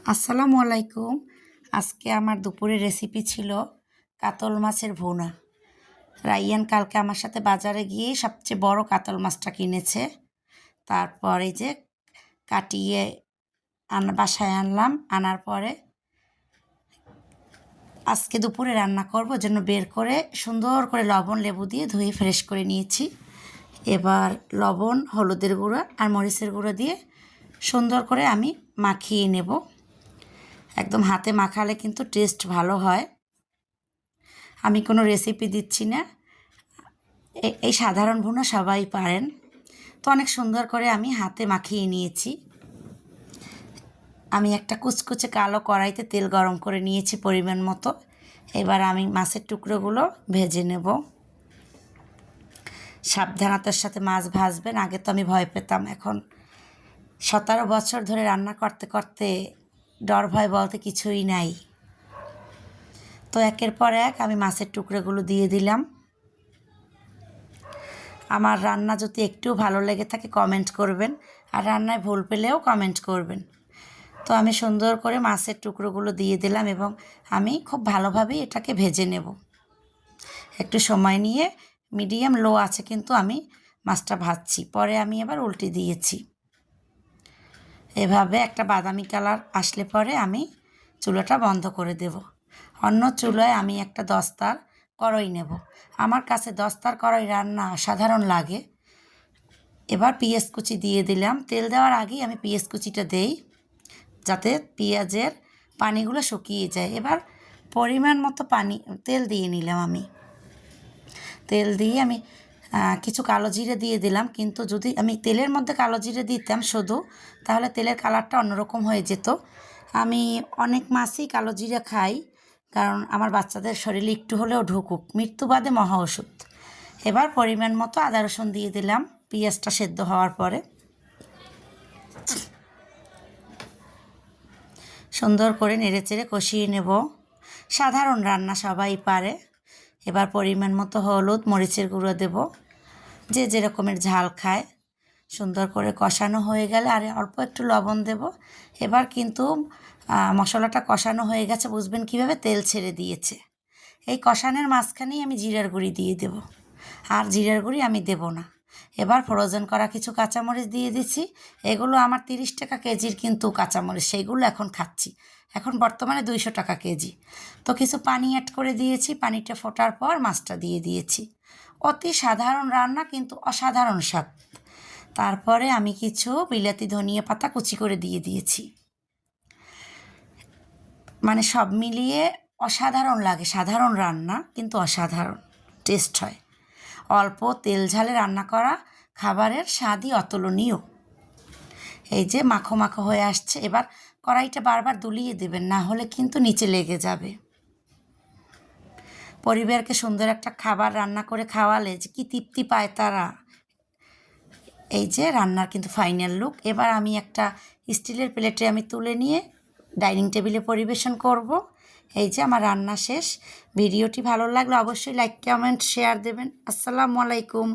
আসসালামু আলাইকুম। আজকে আমার দুপুরের রেসিপি ছিল কাতল মাছের ভুনা। রাইয়ান কালকে আমার সাথে বাজারে গিয়ে সবচেয়ে বড় কাতল মাছটা কিনেছে। তারপর এই যে কাটিয়ে বাসায় আনলাম। আনার পরে আজকে দুপুরে রান্না করব জন্য বের করে সুন্দর করে লবণ লেবু দিয়ে ধুয়ে ফ্রেশ করে নিয়েছি। এবার লবণ, হলুদের গুঁড়ো আর মরিচের গুঁড়ো দিয়ে সুন্দর করে আমি মাখিয়ে নেব। একদম হাতে মাখালে কিন্তু টেস্ট ভালো হয়। আমি কোনো রেসিপি দিচ্ছি না, এই সাধারণ ভুনা সবাই পারেন। তো অনেক সুন্দর করে আমি হাতে মাখিয়ে নিয়েছি। আমি একটা কুচকুচে কালো কড়াইতে তেল গরম করে নিয়েছি পরিমাণ মতো। এবার আমি মাছের টুকরোগুলো ভেজে নেব। সাবধানতার সাথে মাছ ভাজবেন। আগে তো আমি ভয় পেতাম, এখন 17 বছর ধরে রান্না করতে করতে ডর ভয় বলতে কিছুই নাই। তো একের পর এক আমি মাছের টুকরোগুলো দিয়ে দিলাম। আমার রান্না যদি একটু ভালো লেগে থাকে কমেন্ট করবেন, আর রান্নায় ভুল পেলেও কমেন্ট করবেন। তো আমি সুন্দর করে মাছের টুকরোগুলো দিয়ে দিলাম এবং আমি খুব ভালোভাবেই এটাকে ভেজে নেব। একটু সময় নিয়ে মিডিয়াম লো আছে কিন্তু আমি মাছটা ভাজছি। পরে আমি এবার উল্টে দিয়েছি। এভাবে একটা বাদামি কালার আসলে পরে আমি চুলাটা বন্ধ করে দেব। অন্য চুলায় আমি একটা দস্তার কড়াই নেব। আমার কাছে দস্তার কড়াই রান্না অসাধারণ লাগে। এবার পেঁয়াজ কুচি দিয়ে দিলাম। তেল দেওয়ার আগেই আমি পেঁয়াজ কুচিটা দেই, যাতে পেঁয়াজের পানিগুলো শুকিয়ে যায়। এবার পরিমাণ মতো তেল দিয়ে নিলাম। আমি তেল দিয়ে আমি কিছু কালো জিরে দিয়ে দিলাম, কিন্তু যদি আমি তেলের মধ্যে কালো জিরে দিতাম শুধু, তাহলে তেলের কালারটা অন্যরকম হয়ে যেত। আমি অনেক মাছই কালো জিরে খাই, কারণ আমার বাচ্চাদের শরীরে একটু হলেও ঢুকুক, মৃত্যুবাদে মহা ওষুধ। এবার পরিমাণ মতো আদা রসুন দিয়ে দিলাম পেঁয়াজটা সেদ্ধ হওয়ার পরে। সুন্দর করে নেড়েচেড়ে কষিয়ে নেব। সাধারণ রান্না সবাই পারে। এবার পরিমাণ মতো হলুদ, মরিচের গুঁড়ো দেব, যে যেরকমের ঝাল খায়। সুন্দর করে কষানো হয়ে গেলে আর অল্প একটু লবণ দেব। এবার কিন্তু মশলাটা কষানো হয়ে গেছে, বুঝবেন কীভাবে? তেল ছেড়ে দিয়েছে। এই কষানোর মাঝখানেই আমি জিরার গুঁড়ি দিয়ে দেব, আর জিরার গুঁড়ি আমি দেব না। এবার ফ্রোজেন করা কিছু কাঁচামরিচ দিয়ে দিচ্ছি। এগুলো আমার 30 টাকা কেজির কিন্তু কাঁচামরিচ, সেইগুলো এখন খাচ্ছি। এখন বর্তমানে 200 টাকা কেজি। তো কিছু পানি অ্যাড করে দিয়েছি। পানিটা ফোটার পর মাছটা দিয়ে দিয়েছি। অতি সাধারণ রান্না, কিন্তু অসাধারণ স্বাদ। তারপরে আমি কিছু বিলাতি ধনিয়া পাতা কুচি করে দিয়ে দিয়েছি। মানে সব মিলিয়ে অসাধারণ লাগে। সাধারণ রান্না কিন্তু অসাধারণ টেস্ট হয়। অল্প তেল ঝালে রান্না করা খাবারের স্বাদই অতুলনীয়। এই যে মাখো মাখো হয়ে আসছে। এবার কড়াইটা বারবার দুলিয়ে দেবেন, না হলে কিন্তু নিচে লেগে যাবে। পরিবারকে সুন্দর একটা খাবার রান্না করে খাওয়ালে যে কী তৃপ্তি পায় তারা। এই যে রান্নার কিন্তু ফাইনাল লুক। এবার আমি একটা স্টিলের প্লেটে আমি তুলে নিয়ে ডাইনিং টেবিলে পরিবেশন করব। এই যে আমার রান্না শেষ। ভিডিওটি ভালো লাগলে অবশ্যই লাইক, কমেন্ট, শেয়ার দেবেন। আসসালামু আলাইকুম।